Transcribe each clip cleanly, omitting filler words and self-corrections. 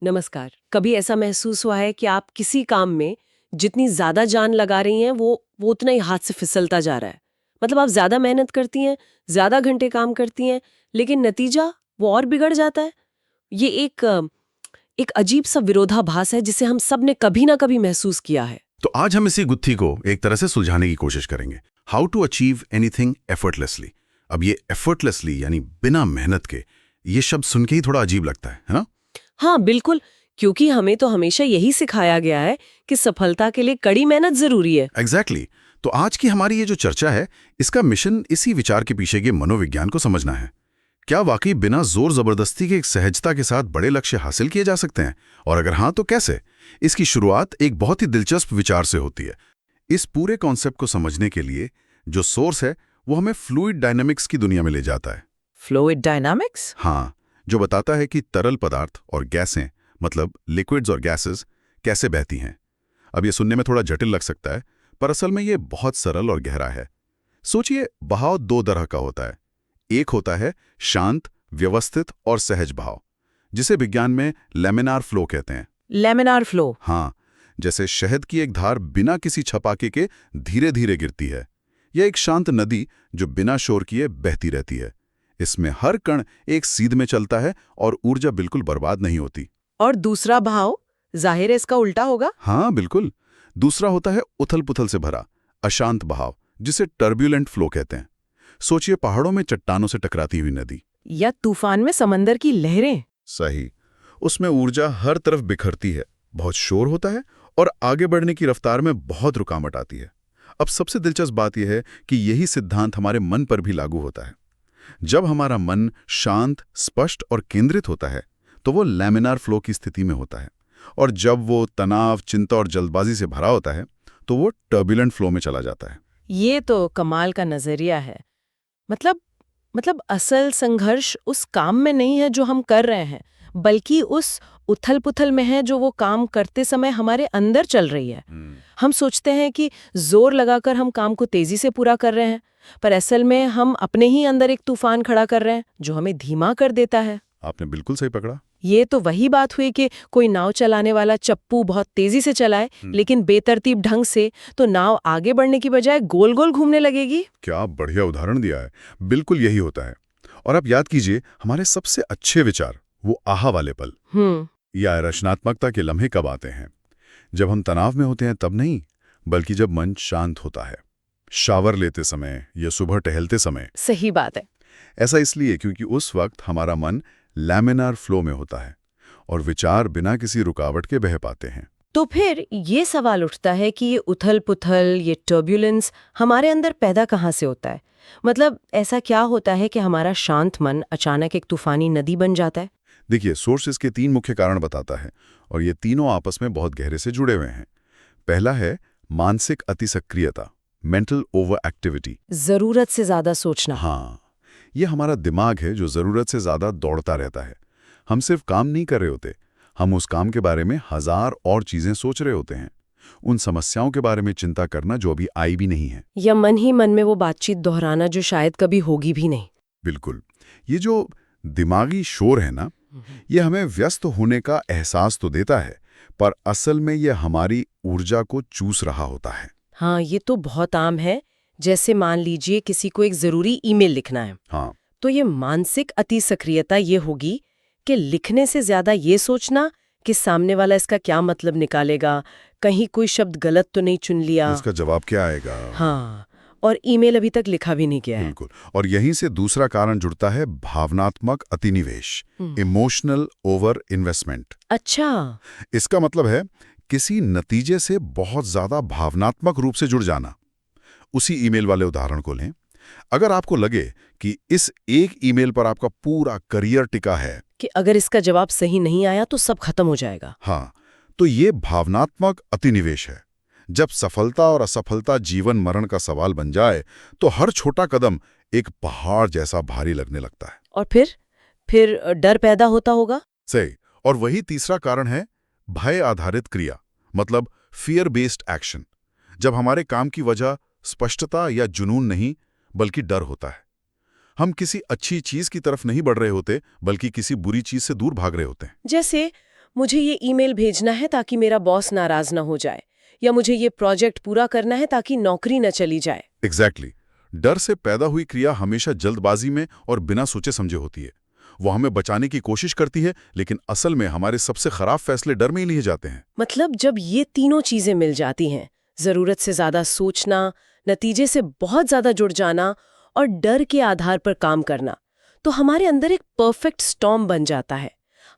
नमस्कार। कभी ऐसा महसूस हुआ है कि आप किसी काम में जितनी ज्यादा जान लगा रही हैं वो उतना ही हाथ से फिसलता जा रहा है। मतलब आप ज्यादा मेहनत करती हैं, ज्यादा घंटे काम करती हैं, लेकिन नतीजा वो और बिगड़ जाता है। ये एक अजीब सा विरोधाभास है जिसे हम सब ने कभी ना कभी महसूस किया है। तो आज हम इसी गुत्थी को एक तरह से सुलझाने की कोशिश करेंगे। How to achieve anything effortlessly. अब ये एफर्टलेसली यानी बिना मेहनत के, ये शब्द सुन के ही थोड़ा अजीब लगता है ना? हाँ बिल्कुल, क्योंकि हमें तो हमेशा यही सिखाया गया है कि सफलता के लिए कड़ी मेहनत जरूरी है। एग्जैक्टली तो आज की हमारी ये जो चर्चा है, इसका मिशन इसी विचार के पीछे के मनोविज्ञान को समझना है। क्या वाकई बिना जोर जबरदस्ती के एक सहजता के साथ बड़े लक्ष्य हासिल किए जा सकते हैं? और अगर हाँ तो कैसे? इसकी शुरुआत एक बहुत ही दिलचस्प विचार से होती है। इस पूरे कॉन्सेप्ट को समझने के लिए जो सोर्स है वो हमें फ्लूइड डायनामिक्स की दुनिया में ले जाता है। Fluid dynamics? हाँ, जो बताता है कि तरल पदार्थ और गैसें, मतलब लिक्विड्स और गैसेस, कैसे बहती हैं। अब ये सुनने में थोड़ा जटिल लग सकता है, पर असल में ये बहुत सरल और गहरा है। सोचिए, बहाव दो तरह का होता है। एक होता है शांत, व्यवस्थित और सहज बहाव, जिसे विज्ञान में लैमिनार फ्लो कहते हैं। Laminar flow? हाँ, जैसे शहद की एक धार बिना किसी छपाके के धीरे धीरे गिरती है, या एक शांत नदी जो बिना शोर किए बहती रहती है। इसमें हर कण एक सीध में चलता है और ऊर्जा बिल्कुल बर्बाद नहीं होती। और दूसरा भाव जाहिर है इसका उल्टा होगा। हाँ बिल्कुल, दूसरा होता है उथल पुथल से भरा अशांत बहाव, जिसे टर्ब्यूलेंट फ्लो कहते हैं। सोचिए, पहाड़ों में चट्टानों से टकराती हुई नदी, या तूफान में समंदर की लहरें। सही, उसमें ऊर्जा हर तरफ बिखरती है, बहुत शोर होता है और आगे बढ़ने की रफ्तार में बहुत रुकावट आती है। अब सबसे दिलचस्प बात यह है कि यही सिद्धांत हमारे मन पर भी लागू होता है। जब हमारा मन शांत, स्पष्ट और केंद्रित होता है तो वो लैमिनार फ्लो की स्थिति में होता है, और जब वो तनाव, चिंता और जल्दबाजी से भरा होता है तो वो टर्बुलेंट फ्लो में चला जाता है। ये तो कमाल का नजरिया है। मतलब मतलब असल संघर्ष उस काम में नहीं है जो हम कर रहे हैं, बल्कि उस उथल-पुथल में है जो वो काम करते समय हमारे अंदर चल रही है। हम सोचते हैं कि जोर लगाकर हम काम को तेजी से पूरा कर रहे हैं, पर असल में हम अपने ही अंदर एक तूफान खड़ा कर रहे हैं जो हमें धीमा कर देता है। आपने बिल्कुल सही पकड़ा। ये तो वही बात हुई कि कोई नाव चलाने वाला चप्पू बहुत तेजी से चलाए, लेकिन बेतरतीब ढंग से, तो नाव आगे बढ़ने की बजाय गोल गोल घूमने लगेगी। क्या बढ़िया उदाहरण दिया है। बिल्कुल यही होता है। और आप याद कीजिए, हमारे सबसे अच्छे विचार, वो आहा वाले पल या रचनात्मकता के लम्हे कब आते हैं? जब हम तनाव में होते हैं तब नहीं, बल्कि जब मन शांत होता है, शावर लेते समय या सुबह टहलते समय। सही बात है। ऐसा इसलिए क्योंकि उस वक्त हमारा मन लैमिनार फ्लो में होता है और विचार बिना किसी रुकावट के बह पाते हैं। तो फिर ये सवाल उठता है कि ये उथल-पुथल, ये टर्ब्यूलेंस हमारे अंदर पैदा कहाँ से होता है? मतलब ऐसा क्या होता है कि हमारा शांत मन अचानक एक तूफानी नदी बन जाता है? देखिए, सोर्स इसके 3 मुख्य कारण बताता है, और ये तीनों आपस में बहुत गहरे से जुड़े हुए हैं। पहला है मानसिक अतिसक्रियता, मेंटल ओवर एक्टिविटी। जरूरत से ज्यादा सोचना। हाँ, ये हमारा दिमाग है जो जरूरत से ज्यादा दौड़ता रहता है। हम सिर्फ काम नहीं कर रहे होते, हम उस काम के बारे में हजार और चीजें सोच रहे होते हैं। उन समस्याओं के बारे में चिंता करना जो अभी आई भी नहीं है। या मन ही मन में वो बातचीत दोहराना जो शायद कभी होगी भी नहीं। बिल्कुल, ये जो दिमागी शोर है ना, ये हमें व्यस्त होने का एहसास तो देता है, पर असल में ये हमारी ऊर्जा को चूस रहा होता है। हाँ, ये तो बहुत आम है। जैसे मान लीजिए किसी को एक जरूरी ईमेल लिखना है, हाँ, तो ये मानसिक अतिसक्रियता ये होगी कि लिखने से ज्यादा ये सोचना कि सामने वाला इसका क्या मतलब निकालेगा, कहीं कोई शब्द गलत तो नहीं चुन लिया। इसका जवाब क्या आएगा? हाँ, और ईमेल अभी तक लिखा भी नहीं गया है। बिल्कुल, और यहीं से दूसरा कारण जुड़ता है भावनात्मक अतिनिवेश, इमोशनल ओवर इन्वेस्टमेंट। अच्छा। इसका मतलब है किसी नतीजे से बहुत ज्यादा भावनात्मक रूप से जुड़ जाना। उसी ईमेल वाले उदाहरण को लें। अगर आपको लगे कि इस एक ईमेल पर आपका पूरा करियर टिका है, कि अगर इसका जवाब सही नहीं आया तो सब खत्म हो जाएगा। हाँ, तो ये भावनात्मक अतिनिवेश है। जब सफलता और असफलता जीवन मरण का सवाल बन जाए तो हर छोटा कदम एक पहाड़ जैसा भारी लगने लगता है। और फिर डर पैदा होता होगा। सही, और वही तीसरा कारण है भय आधारित क्रिया, मतलब फियर बेस्ड एक्शन। जब हमारे काम की वजह स्पष्टता या जुनून नहीं, बल्कि डर होता है। हम किसी अच्छी चीज की तरफ नहीं बढ़ रहे होते, बल्कि किसी बुरी चीज से दूर भाग रहे होते हैं। जैसे मुझे ये ईमेल भेजना है ताकि मेरा बॉस नाराज ना हो जाए, या मुझे ये प्रोजेक्ट पूरा करना है ताकि नौकरी न चली जाए। एग्जैक्टली। डर से पैदा हुई क्रिया हमेशा जल्दबाजी में और बिना सोचे समझे होती है। वो हमें बचाने की कोशिश करती है, लेकिन असल में हमारे सबसे खराब फैसले डर में ही लिए जाते हैं। मतलब जब ये तीनों चीजें मिल जाती हैं, जरूरत से ज्यादा सोचना, नतीजे से बहुत ज्यादा जुड़ जाना और डर के आधार पर काम करना, तो हमारे अंदर एक परफेक्ट स्टॉर्म बन जाता है।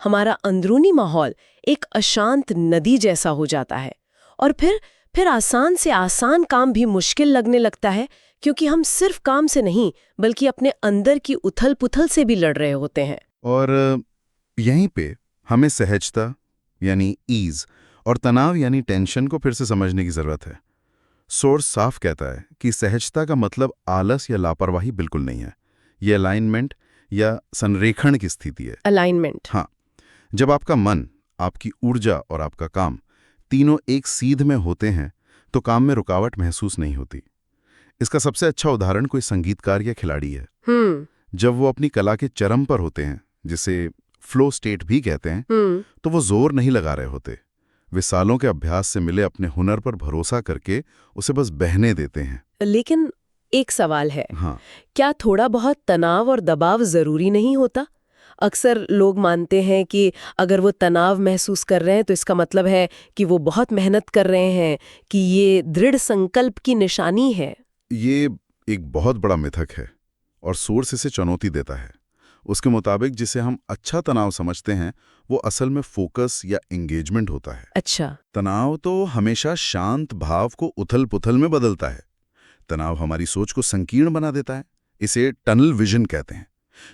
हमारा अंदरूनी माहौल एक अशांत नदी जैसा हो जाता है और फिर आसान से आसान काम भी मुश्किल लगने लगता है, क्योंकि हम सिर्फ काम से नहीं बल्कि अपने अंदर की उथल-पुथल से भी लड़ रहे होते हैं। और यहीं पे हमें सहजता यानी ईज और तनाव यानी टेंशन को फिर से समझने की जरूरत है। सोर्स साफ कहता है कि सहजता का मतलब आलस या लापरवाही बिल्कुल नहीं है। ये अलाइनमेंट या संरेखण की स्थिति है। अलाइनमेंट। हाँ, जब आपका मन, आपकी ऊर्जा और आपका काम तीनों एक सीध में होते हैं तो काम में रुकावट महसूस नहीं होती। इसका सबसे अच्छा उदाहरण कोई संगीतकार या खिलाड़ी है। जब वो अपनी कला के चरम पर होते हैं, जिसे फ्लो स्टेट भी कहते हैं, तो वो जोर नहीं लगा रहे होते। वे सालों के अभ्यास से मिले अपने हुनर पर भरोसा करके उसे बस बहने देते हैं। लेकिन एक सवाल है, हाँ, क्या थोड़ा बहुत तनाव और दबाव जरूरी नहीं होता? अक्सर लोग मानते हैं कि अगर वो तनाव महसूस कर रहे हैं तो इसका मतलब है कि वो बहुत मेहनत कर रहे हैं, कि ये दृढ़ संकल्प की निशानी है। ये एक बहुत बड़ा मिथक है और सोर्स इसे चुनौती देता है। उसके मुताबिक जिसे हम अच्छा तनाव समझते हैं वो असल में फोकस या एंगेजमेंट होता है। अच्छा। तनाव तो हमेशा शांत भाव को उथल-पुथल में बदलता है। तनाव हमारी सोच को संकीर्ण बना देता है। इसे टनल विजन कहते हैं।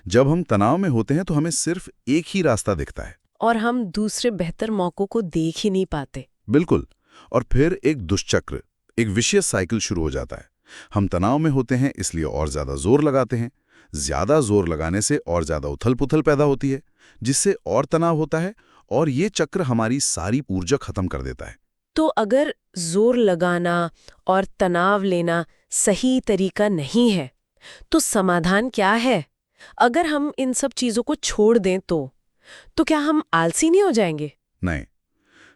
जब हम तनाव में होते हैं तो हमें सिर्फ एक ही रास्ता दिखता है और हम दूसरे बेहतर मौकों को देख ही नहीं पाते। बिल्कुल। और फिर एक दुष्चक्र, एक विशियस साइकिल शुरू हो जाता है। हम तनाव में होते हैं इसलिए और ज्यादा जोर लगाते हैं। ज्यादा जोर लगाने से और ज्यादा उथल-पुथल पैदा होती है, जिससे और तनाव होता है, और ये चक्र हमारी सारी ऊर्जा खत्म कर देता है। तो अगर जोर लगाना और तनाव लेना सही तरीका नहीं है, तो समाधान क्या है? अगर हम इन सब चीजों को छोड़ दें तो क्या हम आलसी नहीं हो जाएंगे? नहीं,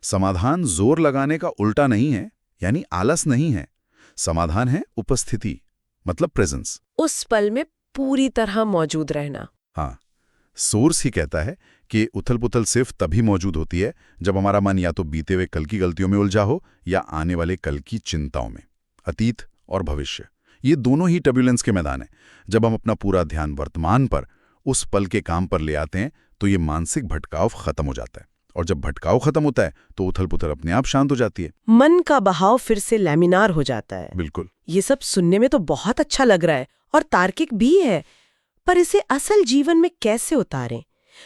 समाधान जोर लगाने का उल्टा नहीं है, यानी आलस नहीं है। समाधान है उपस्थिति, मतलब प्रेजेंस। उस पल में पूरी तरह मौजूद रहना। हाँ, सोर्स ही कहता है कि उथल-पुथल सिर्फ तभी मौजूद होती है जब हमारा मन या तो बीते हुए कल की गलतियों में उलझा हो या आने वाले कल की चिंताओं में। अतीत और भविष्य, ये दोनों ही टर्ब्यूलेंस के मैदान हैं। जब हम अपना पूरा ध्यान वर्तमान पर, उस पल के काम पर ले आते हैं तो ये मानसिक भटकाव खत्म हो जाता है, और जब भटकाव खत्म होता है तो उथल-पुथल अपने आप शांत हो जाती है। मन का बहाव फिर से लैमिनार हो जाता है। बिल्कुल। ये सब सुनने में तो बहुत अच्छा लग रहा है और तार्किक भी है, पर इसे असल जीवन में कैसे उतारें?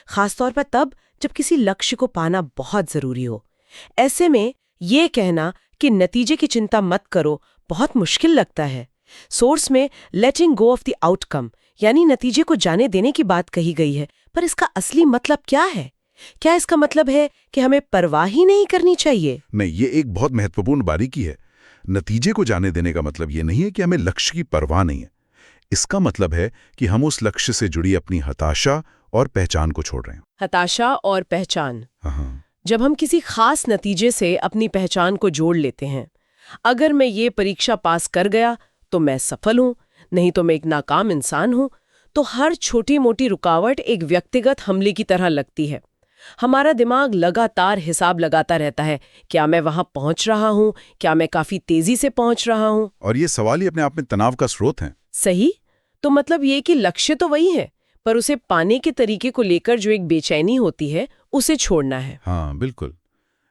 खासतौर पर तब जब किसी लक्ष्य को पाना बहुत जरूरी हो। ऐसे में ये कहना कि नतीजे की चिंता मत करो बहुत मुश्किल लगता है। सोर्स में लेटिंग गो ऑफ द आउटकम यानी नतीजे को जाने देने की बात कही गई है, पर इसका असली मतलब क्या है? क्या इसका मतलब है कि हमें परवाह ही नहीं करनी चाहिए? नहीं, ये एक बहुत महत्वपूर्ण बारीकी है। नतीजे को जाने देने का मतलब ये नहीं है कि हमें लक्ष्य की परवाह नहीं है। इसका मतलब है कि हम उस लक्ष्य से जुड़ी अपनी हताशा और पहचान को छोड़ रहे हैं। हताशा और पहचान। हाँ, जब हम किसी खास नतीजे से अपनी पहचान को जोड़ लेते हैं, अगर मैं ये परीक्षा पास कर गया तो मैं सफल हूं, नहीं तो मैं एक नाकाम इंसान हूं, तो हर छोटी मोटी रुकावट एक व्यक्तिगत हमले की तरह लगती है। हमारा दिमाग लगातार हिसाब लगाता रहता है, क्या मैं वहां पहुंच रहा हूं, क्या मैं काफी तेजी से पहुंच रहा हूं? और ये सवाल ही अपने आप में तनाव का स्रोत है। सही। तो मतलब ये कि लक्ष्य तो वही है, पर उसे पाने के तरीके को लेकर जो एक बेचैनी होती है उसे छोड़ना है। हाँ, बिल्कुल।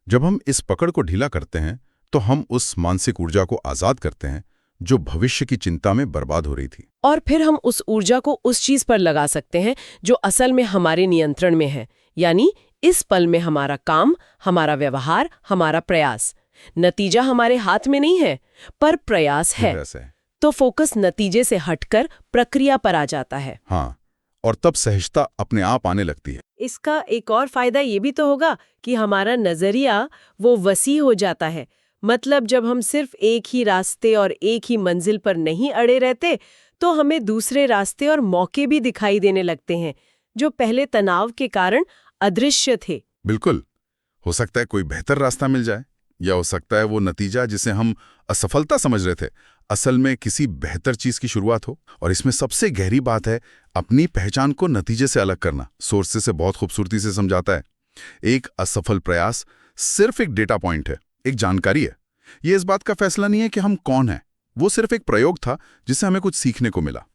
जब हम इस पकड़ को ढीला करते हैं तो हम उस मानसिक ऊर्जा को आजाद करते हैं जो भविष्य की चिंता में बर्बाद हो रही थी। और फिर हम उस ऊर्जा को उस चीज पर लगा सकते हैं जो असल में हमारे नियंत्रण में है, यानी इस पल में हमारा काम, हमारा व्यवहार, हमारा प्रयास। नतीजा हमारे हाथ में नहीं है, पर प्रयास है। तो फोकस नतीजे से हटकर प्रक्रिया पर आ जाता है। हाँ, और तब सहजता अपने आप आने लगती है। इसका एक और फायदा ये भी तो होगा कि हमारा नजरिया वो वसी हो जाता है। मतलब जब हम सिर्फ एक ही रास्ते और एक ही मंजिल पर नहीं अड़े रहते, तो हमें दूसरे रास्ते और मौके भी दिखाई देने लगते हैं जो पहले तनाव के कारण अदृश्य थे। बिल्कुल। हो सकता है कोई बेहतर रास्ता मिल जाए, या हो सकता है वो नतीजा जिसे हम असफलता समझ रहे थे असल में किसी बेहतर चीज की शुरुआत हो। और इसमें सबसे गहरी बात है अपनी पहचान को नतीजे से अलग करना। सोर्सेस से बहुत खूबसूरती से समझाता है, एक असफल प्रयास सिर्फ एक डेटा पॉइंट है, एक जानकारी है। ये इस बात का फैसला नहीं है कि हम कौन हैं, वो सिर्फ एक प्रयोग था जिससे हमें कुछ सीखने को मिला।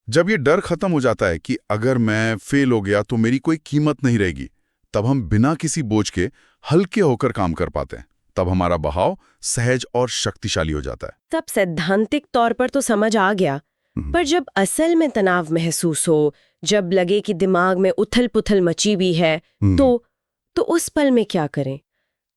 जब ये डर खत्म हो जाता है कि अगर मैं फेल हो गया तो मेरी कोई कीमत नहीं रहेगी, तब हम बिना किसी बोझ के हल्के होकर काम कर पाते हैं। तब हमारा बहाव सहज और शक्तिशाली हो जाता है। तब सैद्धांतिक तौर पर तो समझ आ गया, पर जब असल में तनाव महसूस हो, जब लगे कि दिमाग में उथल पुथल मची हुई है, तो उस पल में क्या करें?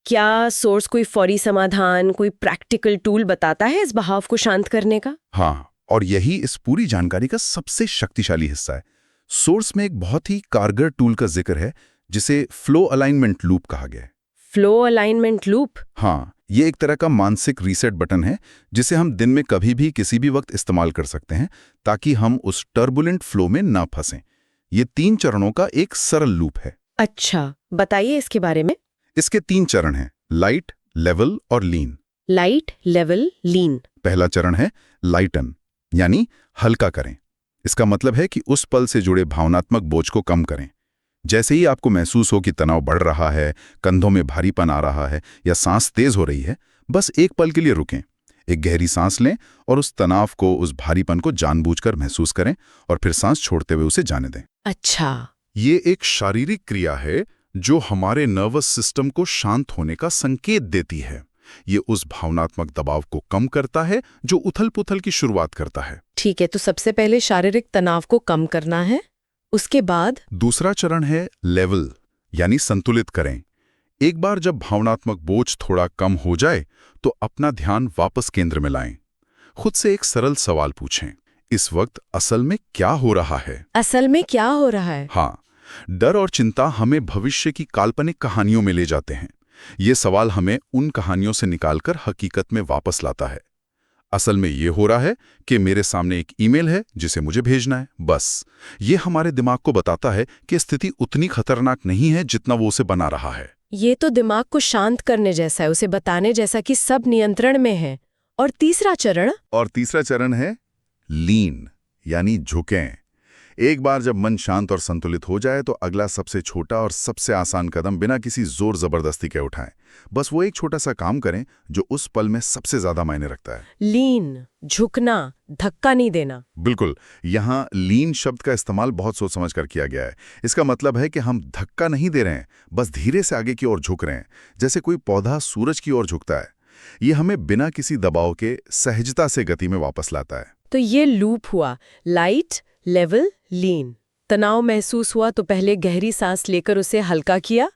क्या सोर्स कोई फौरी समाधान, कोई प्रैक्टिकल टूल बताता है इस बहाव को शांत करने का? हाँ, और यही इस पूरी जानकारी का सबसे शक्तिशाली हिस्सा है। सोर्स में एक बहुत ही कारगर टूल का जिक्र है जिसे फ्लो अलाइनमेंट लूप कहा गया है। Flow alignment loop? हाँ, ये एक तरह का मानसिक रीसेट बटन है जिसे हम दिन में कभी भी किसी भी वक्त इस्तेमाल कर सकते हैं ताकि हम उस टर्बुलेंट फ्लो में ना फंसें। ये 3 चरणों का एक सरल लूप है। अच्छा, बताइए इसके बारे में। इसके 3 चरण हैं, लाइट, लेवल और लीन। लाइट, लेवल, लीन। पहला चरण है लाइटन, यानी हल्का करें। इसका मतलब है कि उस पल से जुड़े भावनात्मक बोझ को कम करें। जैसे ही आपको महसूस हो कि तनाव बढ़ रहा है, कंधों में भारीपन आ रहा है या सांस तेज हो रही है, बस एक पल के लिए रुकें, एक गहरी सांस लें और उस तनाव को, उस भारीपन को जानबूझकर महसूस करें और फिर सांस छोड़ते हुए उसे जाने दें। अच्छा, ये एक शारीरिक क्रिया है जो हमारे नर्वस सिस्टम को शांत होने का संकेत देती है। ये उस भावनात्मक दबाव को कम करता है जो उथल-पुथल की शुरुआत करता है। ठीक है, तो सबसे पहले शारीरिक तनाव को कम करना है, उसके बाद? दूसरा चरण है लेवल, यानी संतुलित करें। एक बार जब भावनात्मक बोझ थोड़ा कम हो जाए तो अपना ध्यान वापस केंद्र में लाएं। खुद से एक सरल सवाल पूछें, इस वक्त असल में क्या हो रहा है? असल में क्या हो रहा है? हाँ, डर और चिंता हमें भविष्य की काल्पनिक कहानियों में ले जाते हैं। ये सवाल हमें उन कहानियों से निकालकर हकीकत में वापस लाता है। असल में ये हो रहा है कि मेरे सामने एक ईमेल है जिसे मुझे भेजना है, बस। ये हमारे दिमाग को बताता है कि स्थिति उतनी खतरनाक नहीं है जितना वो उसे बना रहा है। ये तो दिमाग को शांत करने जैसा है, उसे बताने जैसा कि सब नियंत्रण में है। और तीसरा चरण है लीन, यानी झुकें। एक बार जब मन शांत और संतुलित हो जाए तो अगला सबसे छोटा और सबसे आसान कदम बिना किसी जोर जबरदस्ती के उठाएं। बस वो एक छोटा सा काम करें जो उस पल में सबसे ज्यादा मायने रखता है। लीन, झुकना, धक्का नहीं देना। बिल्कुल, यहाँ लीन शब्द का इस्तेमाल बहुत सोच समझ कर किया गया है। इसका मतलब है कि हम धक्का नहीं दे रहे हैं, बस धीरे से आगे की ओर झुक रहे हैं, जैसे कोई पौधा सूरज की ओर झुकता है। ये हमें बिना किसी दबाव के सहजता से गति में वापस लाता है। तो ये लूप हुआ, लाइट, लेवल, लीन। तनाव महसूस हुआ तो पहले गहरी सांस लेकर उसे हल्का किया,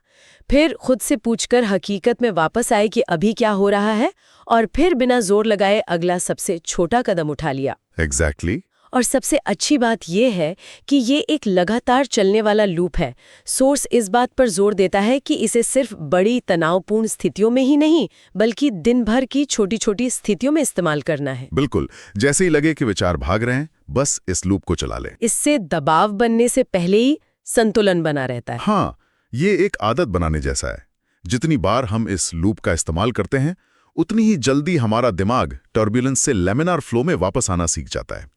फिर खुद से पूछकर हकीकत में वापस आए कि अभी क्या हो रहा है, और फिर बिना जोर लगाए अगला सबसे छोटा कदम उठा लिया। एग्जैक्टली। और सबसे अच्छी बात यह है कि ये एक लगातार चलने वाला लूप है। सोर्स इस बात पर जोर देता है कि इसे सिर्फ बड़ी तनावपूर्ण स्थितियों में ही नहीं, बल्कि दिन भर की छोटी छोटी स्थितियों में इस्तेमाल करना है। बिल्कुल, जैसे ही लगे कि विचार भाग रहे हैं, बस इस लूप को चला लें। इससे दबाव बनने से पहले ही संतुलन बना रहता है। हाँ, ये एक आदत बनाने जैसा है। जितनी बार हम इस लूप का इस्तेमाल करते हैं, उतनी ही जल्दी हमारा दिमाग टर्बुलेंस से लेमिनार फ्लो में वापस आना सीख जाता है।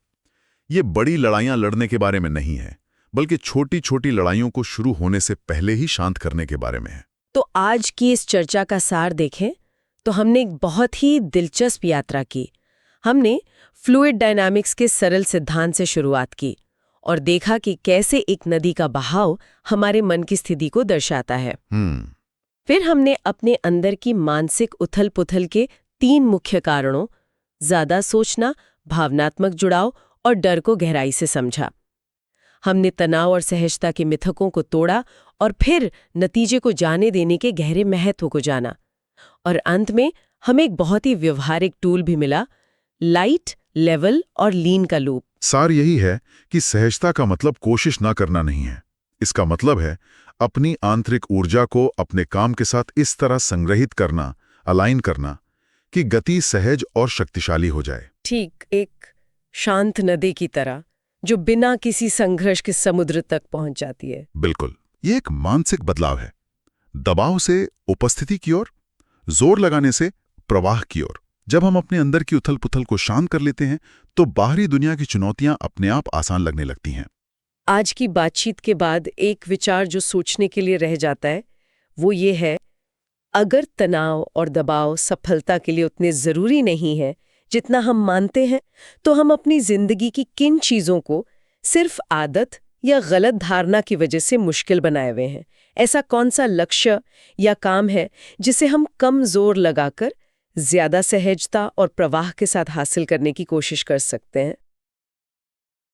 ये बड़ी लड़ाइयां लड़ने के बारे में नहीं है, बल्कि छोटी छोटी लड़ाइयों को शुरू होने से पहले ही शांत करने के बारे में है। तो आज की इस चर्चा का सार देखें तो हमने एक बहुत ही दिलचस्प यात्रा की। हमने फ्लूइड डायनामिक्स के सरल सिद्धांत से शुरुआत की और देखा कि कैसे एक नदी का बहाव हमारे मन की स्थिति को दर्शाता है। फिर हमने अपने अंदर की मानसिक उथल-पुथल के 3 मुख्य कारणों, ज्यादा सोचना, भावनात्मक जुड़ाव और डर को गहराई से समझा। हमने तनाव और सहजता के मिथकों को तोड़ा और फिर नतीजे को जाने देने के गहरे महत्व को जाना। और अंत में हमें एक बहुत ही व्यवहारिक टूल भी मिला, लाइट, लेवल और लीन का लूप। सार यही है कि सहजता का मतलब कोशिश ना करना नहीं है। इसका मतलब है अपनी आंतरिक ऊर्जा को अपने काम के साथ इस तरह संग्रहित करना, अलाइन करना कि गति सहज और शक्तिशाली हो जाए। ठीक एक शांत नदी की तरह जो बिना किसी संघर्ष के समुद्र तक पहुंच जाती है। बिल्कुल, ये एक मानसिक बदलाव है। दबाव से उपस्थिति की ओर, जोर लगाने से प्रवाह की ओर। जब हम अपने अंदर की उथल-पुथल को शांत कर लेते हैं तो बाहरी दुनिया की चुनौतियां अपने आप आसान लगने लगती हैं। आज की बातचीत के बाद एक विचार जो सोचने के लिए रह जाता है वो ये है, अगर तनाव और दबाव सफलता के लिए उतने जरूरी नहीं है जितना हम मानते हैं, तो हम अपनी जिंदगी की किन चीजों को सिर्फ आदत या गलत धारणा की वजह से मुश्किल बनाए हुए हैं? ऐसा कौन सा लक्ष्य या काम है जिसे हम कम जोर लगाकर ज्यादा सहजता और प्रवाह के साथ हासिल करने की कोशिश कर सकते हैं?